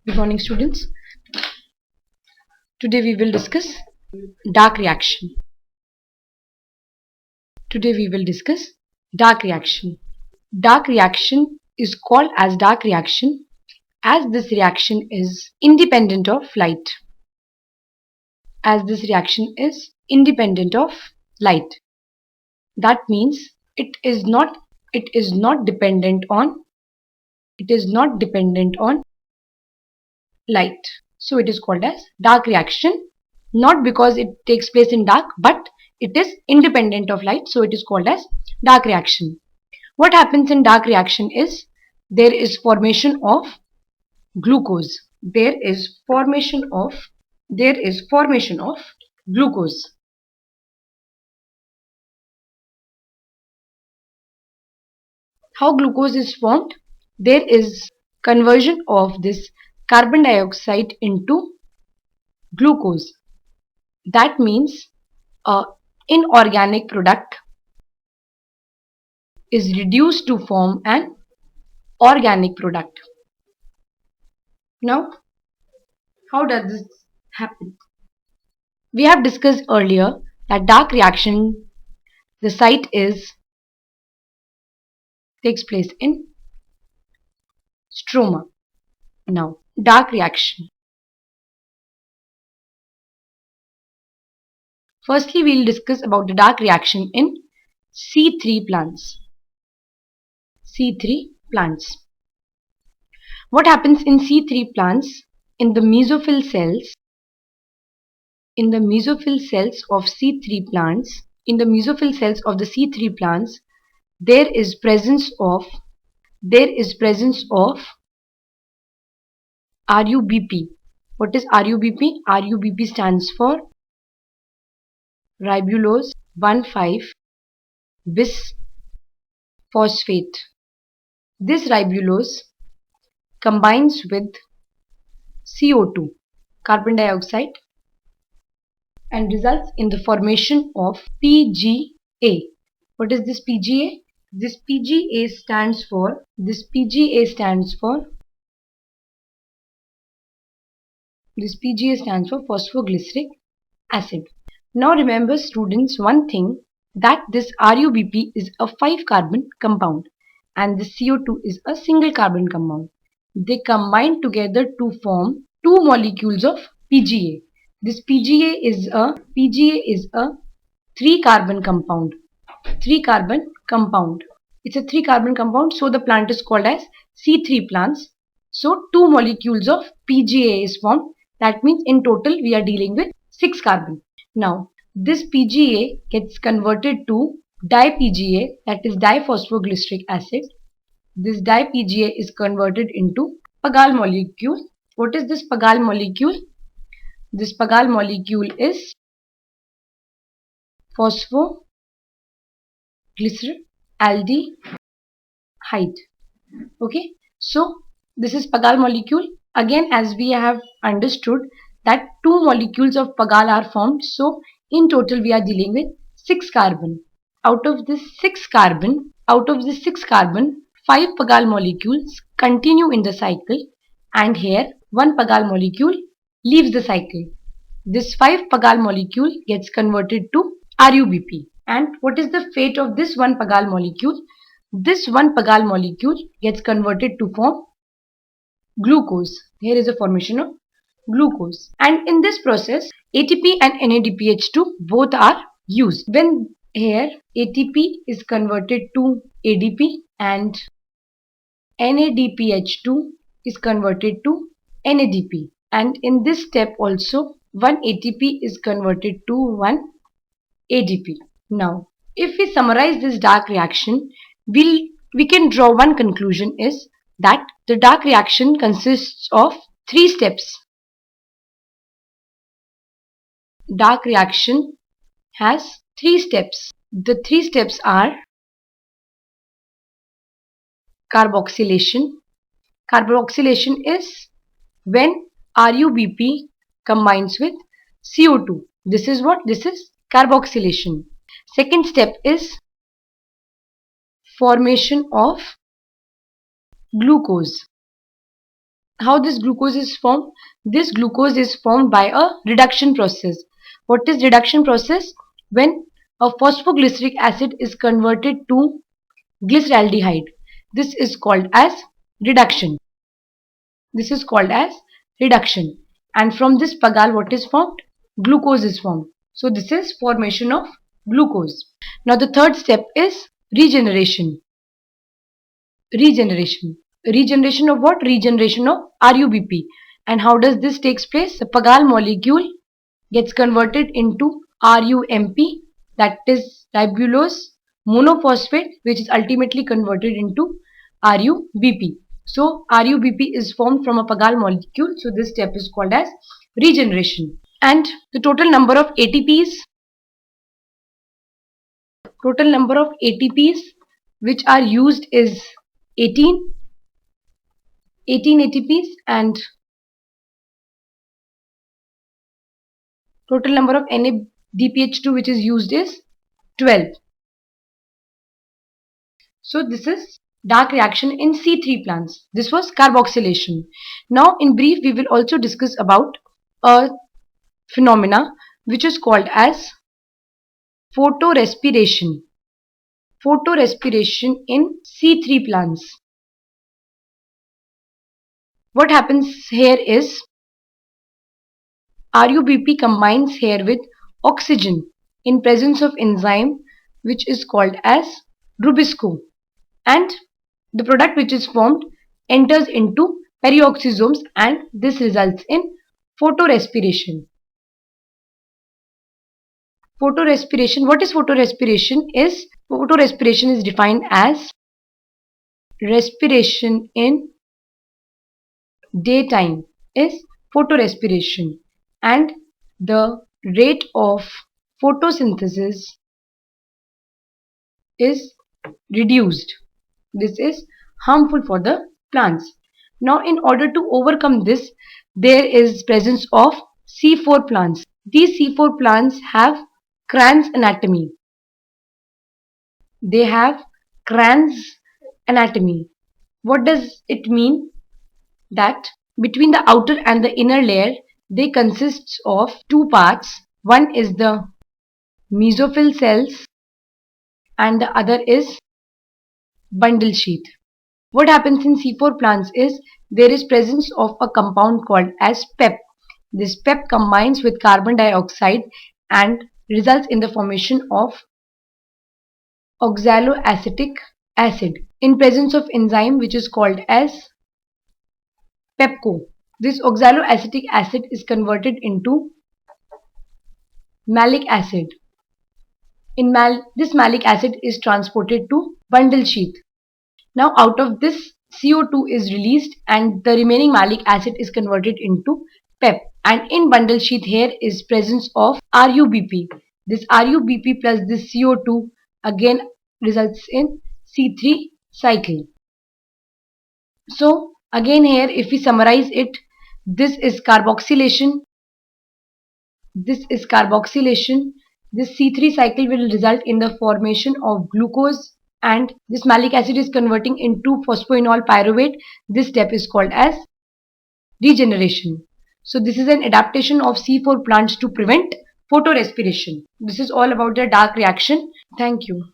Good morning, students. Today we will discuss dark reaction. Today we will discuss dark reaction. Dark reaction is called as dark reaction as this reaction is independent of light. As this reaction is independent of light. That means it is not dependent on light. So it is called as dark reaction, not because it takes place in dark, but it is independent of light. So it is called as dark reaction. What happens in dark reaction is there is formation of glucose. There is formation of glucose. How glucose is formed? There is conversion of this carbon dioxide into glucose. That means an inorganic product is reduced to form an organic product. Now, how does this happen? We have discussed earlier that dark reaction, the site takes place in stroma. Now, dark reaction. Firstly, we will discuss about the dark reaction in C3 plants. C3 plants. What happens in C3 plants? In the mesophyll cells of C3 plants, there is presence of RUBP. What is RUBP? RUBP stands for ribulose 1,5-bis phosphate. This ribulose combines with CO2, carbon dioxide, and results in the formation of PGA. What is this PGA? This PGA stands for phosphoglyceric acid. Now remember, students, one thing, that this RUBP is a 5-carbon compound and the CO2 is a single carbon compound. They combine together to form 2 molecules of PGA. This PGA is a 3-carbon compound. It's a 3-carbon compound, so the plant is called as C3 plants. So 2 molecules of PGA is formed. That means in total we are dealing with 6 carbon. Now this PGA gets converted to di-PGA, that is diphosphoglyceric acid. This di-PGA is converted into Pagall molecule. What is this Pagall molecule? This Pagall molecule is phosphoglyceraldehyde. Okay, so this is Pagall molecule. Again, as we have understood that 2 molecules of Pagall are formed, so in total we are dealing with 6 carbon. Out of this 6 carbon, 5 Pagall molecules continue in the cycle, and here 1 Pagall molecule leaves the cycle. This 5 Pagall molecule gets converted to RUBP. And what is the fate of this 1 Pagall molecule? This 1 Pagall molecule gets converted to form glucose. Here is a formation of glucose. And in this process, ATP and NADPH2 both are used. When here ATP is converted to ADP and NADPH2 is converted to NADP. And in this step also, 1 ATP is converted to 1 ADP. Now, if we summarize this dark reaction, we can draw one conclusion, is that the dark reaction consists of 3 steps. Dark reaction has 3 steps. The 3 steps are carboxylation. Carboxylation is when RUBP combines with CO2. This is what? This is carboxylation. Second step is formation of glucose. how this glucose is formed? This glucose is formed by a reduction process. What is reduction process? When a phosphoglyceric acid is converted to glyceraldehyde. This is called as reduction. This is called as reduction. And from this pagal, what is formed? Glucose is formed. So this is formation of glucose. Now the third step is regeneration. Regeneration of what? Regeneration of RUBP. And how does this takes place? The pagal molecule gets converted into RUMP, that is ribulose monophosphate, which is ultimately converted into RUBP. So RUBP is formed from a pagal molecule. So this step is called as regeneration. And the total number of ATPs which are used is 18 ATPs, and total number of NADPH2 which is used is 12. So this is dark reaction in C3 plants. This was carboxylation. Now in brief we will also discuss about a phenomena which is called as photorespiration. Photorespiration in C3 plants. What happens here is RUBP combines here with oxygen in presence of enzyme which is called as rubisco, and the product which is formed enters into perioxysomes, and this results in photorespiration. Photorespiration. What is photorespiration? Photorespiration is defined as respiration in daytime is photorespiration, and the rate of photosynthesis is reduced. This is harmful for the plants. Now in order to overcome this, there is presence of C4 plants. These C4 plants have Kranz anatomy. They have Kranz anatomy. What does it mean? That between the outer and the inner layer, they consist of two parts. One is the mesophyll cells and the other is bundle sheath. What happens in C4 plants is there is presence of a compound called as PEP. This PEP combines with carbon dioxide and results in the formation of oxaloacetic acid in presence of enzyme which is called as PEPCO. This oxaloacetic acid is converted into malic acid. This malic acid is transported to bundle sheath. Now out of this CO2 is released and the remaining malic acid is converted into PEP, and in bundle sheath here is presence of RUBP. This RUBP plus this CO2 again results in C3 cycle. So again here if we summarize it, this is carboxylation. This is carboxylation. This C3 cycle will result in the formation of glucose, and this malic acid is converting into phosphoenol pyruvate. This step is called as regeneration. So this is an adaptation of C4 plants to prevent photorespiration. This is all about the dark reaction. Thank you.